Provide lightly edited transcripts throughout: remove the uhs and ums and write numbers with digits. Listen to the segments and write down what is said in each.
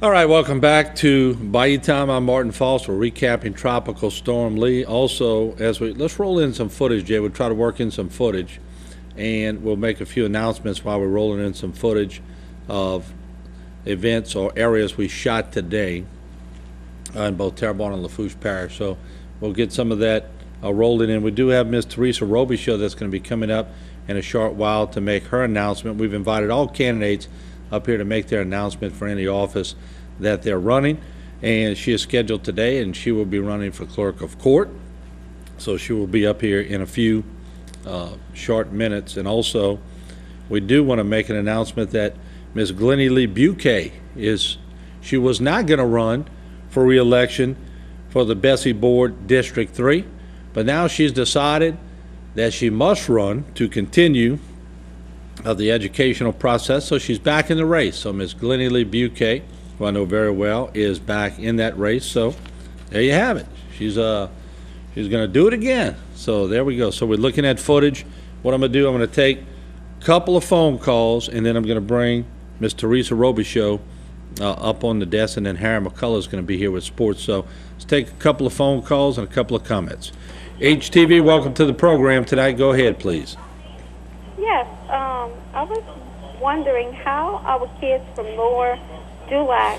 All right, welcome back to Bayou Time. I'm Martin Folse. We're recapping Tropical Storm Lee. Also, let's roll in some footage, Jay. We'll try to work in some footage, and we'll make a few announcements while we're rolling in some footage of events or areas we shot today in both Terrebonne and Lafourche Parish. So we'll get some of that rolling in. We do have Miss Teresa Robichaud that's going to be coming up in a short while to make her announcement. We've invited all candidates up here to make their announcement for any office that they're running, and she is scheduled today, and she will be running for clerk of court, so she will be up here in a few short minutes. And also we do want to make an announcement that Ms. Glennie Lee Buquet she was not going to run for re-election for the Bessie Board District 3, but now she's decided that she must run to continue the educational process, so she's back in the race. So Ms. Glennie Lee Buquet, who I know very well, is back in that race. So there you have it. She's going to do it again. So there we go. So we're looking at footage. What I'm going to do, I'm going to take a couple of phone calls, and then I'm going to bring Ms. Teresa Robichaud up on the desk, and then Harry McCullough is going to be here with sports. So let's take a couple of phone calls and a couple of comments. HTV, welcome to the program tonight. Go ahead, please. Yes, I was wondering how our kids from Lower Dulac,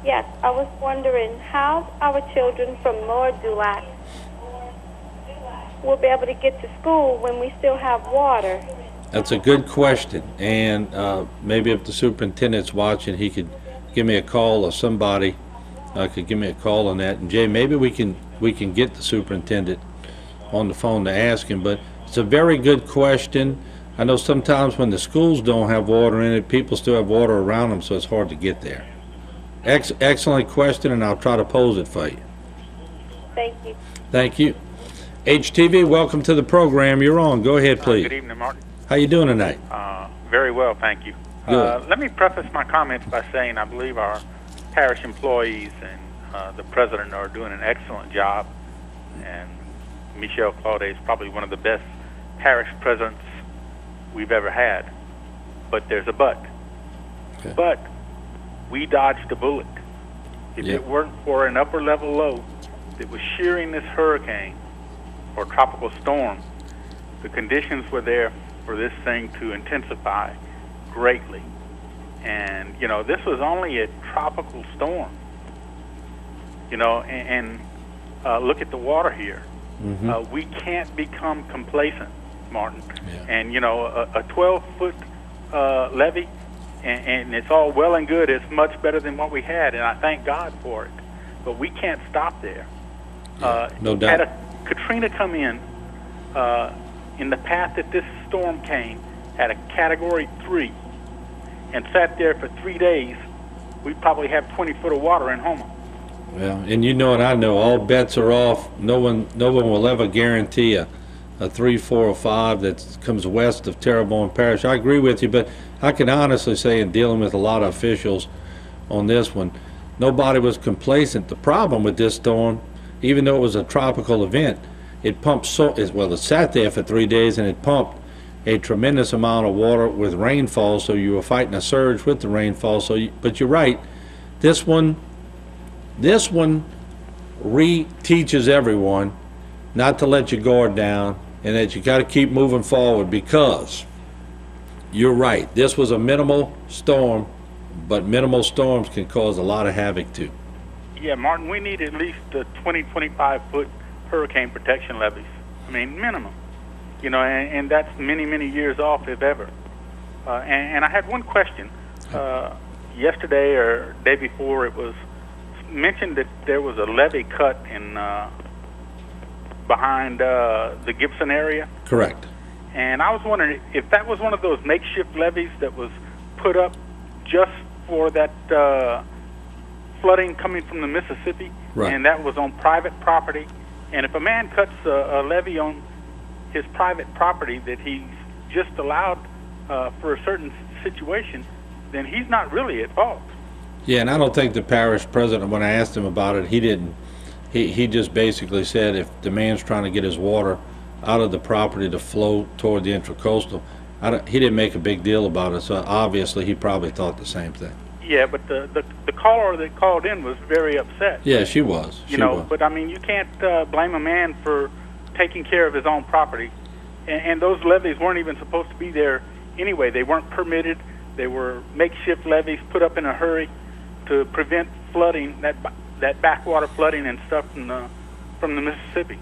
yes, I was wondering how our children from Lower Dulac will be able to get to school when we still have water. That's a good question, and maybe if the superintendent's watching, he could give me a call, or somebody could give me a call on that. And Jay, maybe we can get the superintendent on the phone to ask him. But it's a very good question. I know sometimes when the schools don't have water in it, people still have water around them, so it's hard to get there. Excellent question, and I'll try to pose it for you. Thank you. Thank you. HTV, welcome to the program. You're on. Go ahead, please. Good evening, Martin. How you doing tonight? Very well, thank you. Let me preface my comments by saying I believe our parish employees and the president are doing an excellent job, and Michelle Claude is probably one of the best parish presidents we've ever had. But there's a but. Okay. But we dodged a bullet. If it weren't for an upper level low that was shearing this hurricane or tropical storm, the conditions were there for this thing to intensify greatly. And, you know, this was only a tropical storm. You know, and look at the water here. Mm-hmm. We can't become complacent, Martin. Yeah. And, you know, a 12-foot levee, and it's all well and good. It's much better than what we had, and I thank God for it. But we can't stop there. No doubt. Had a Katrina come in the path that this storm came, at a Category 3, and sat there for 3 days, we'd probably have 20 foot of water in Houma. Well, and you know, and I know, all bets are off. No one will ever guarantee a 3, 4, or 5 that comes west of Terrebonne Parish. I agree with you, but I can honestly say, in dealing with a lot of officials on this one, nobody was complacent. The problem with this storm, even though it was a tropical event, it pumped it sat there for 3 days, and it pumped a tremendous amount of water with rainfall, so you were fighting a surge with the rainfall. But you're right, this one re-teaches everyone not to let your guard down, and that you got to keep moving forward, because you're right, this was a minimal storm, but minimal storms can cause a lot of havoc too. Yeah, Martin, we need at least 20, 25 foot hurricane protection levees. I mean, minimum. You know, and that's many, many years off, if ever. And I had one question. Yesterday or day before, it was mentioned that there was a levee cut in behind the Gibson area. Correct. And I was wondering if that was one of those makeshift levees that was put up just for that flooding coming from the Mississippi, right, and that was on private property. And if a man cuts a levee on his private property that he's just allowed for a certain situation, then he's not really at fault. Yeah, and I don't think the parish president, when I asked him about it, he didn't. He just basically said if the man's trying to get his water out of the property to flow toward the intracoastal, he didn't make a big deal about it, so obviously he probably thought the same thing. Yeah, but the caller that called in was very upset. Yeah, she was. You know, but I mean, you can't blame a man for taking care of his own property. And those levees weren't even supposed to be there anyway. They weren't permitted. They were makeshift levees put up in a hurry to prevent flooding, that backwater flooding and stuff from the Mississippi.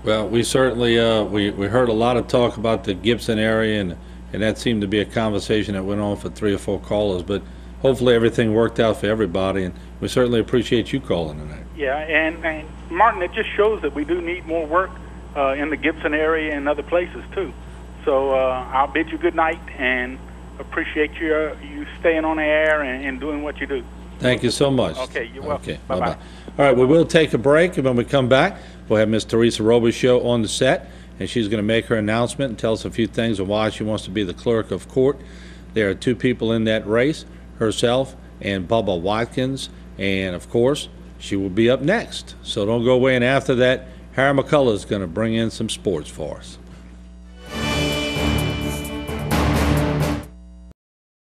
Well, we certainly we heard a lot of talk about the Gibson area, and that seemed to be a conversation that went on for 3 or 4 callers. But hopefully everything worked out for everybody, and we certainly appreciate you calling tonight. Yeah, and Martin, it just shows that we do need more work in the Gibson area and other places too. So I'll bid you good night and appreciate you staying on the air and doing what you do. Thank you so much. Okay, you're welcome. Okay, bye-bye. All right, we will take a break, and when we come back, we'll have Miss Teresa Robichaud on the set, and she's going to make her announcement and tell us a few things on why she wants to be the clerk of court. There are 2 people in that race, herself and Bubba Watkins, and of course, she will be up next. So don't go away, and after that, Harry McCullough is going to bring in some sports for us.